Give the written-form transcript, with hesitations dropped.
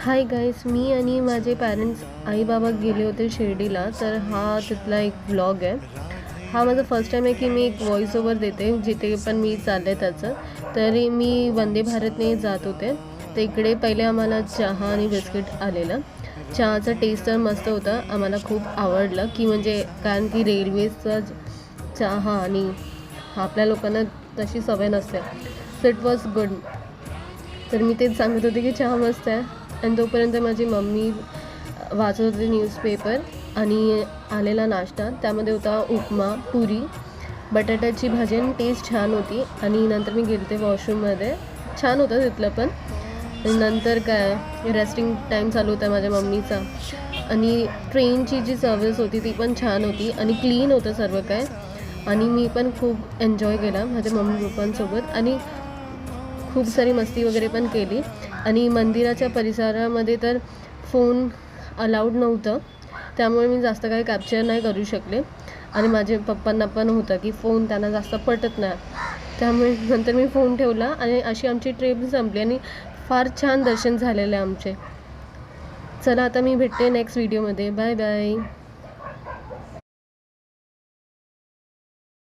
Hi guys, मी आणि माझे parents आई बाबा गेले होते शिर्डीला. तर हा तिथला एक व्लॉग आहे. हा माझा फर्स्ट टाईम आहे की मी एक व्हॉइस ओव्हर देते जिथे पण मी चालले त्याचं. तरी मी वंदे भारतने जात होते. तर इकडे पहिले आम्हाला चहा आणि बिस्किट आलेलं. चहाचा टेस्ट तर मस्त होता, आम्हाला खूप आवडलं की म्हणजे कारण की रेल्वेचा चहा आणि आपल्या लोकांना तशी सवय नसते. So it was good. तर मी तेच सांगत होते की चहा मस्त आहे. आणि तोपर्यंत माझी मम्मी वाचत होती न्यूजपेपर आणि आलेला नाश्ता. त्यामध्ये होता उपमा, पुरी, बटाट्याची भाजी आणि टेस्ट छान होती. आणि नंतर मी गेले ते वॉशरूममध्ये, छान होतं तिथलं पण. आणि नंतर काय रेस्टिंग टाईम चालू होता माझ्या मम्मीचा. आणि ट्रेनची जी सर्विस होती ती पण छान होती आणि क्लीन होतं सर्व काय. आणि मी पण खूप एन्जॉय केला माझ्या मम्मी पप्पांसोबत आणि खूप सारी मस्ती वगैरे पण केली. आणि मंदिराच्या परिसरामध्ये तर फोन अलाउड नव्हतं, त्यामुळे मी जास्त काही कॅप्चर नाही करू शकले. आणि माझे पप्पांना पण होतं की फोन त्यांना जास्त पटत नाही, त्यामुळे नंतर मी फोन ठेवला आणि अशी आमची ट्रिप संपली. आणि फार छान दर्शन झालेले आमचे. चला आता मी भेटते नेक्स्ट व्हिडिओमध्ये. Bye bye.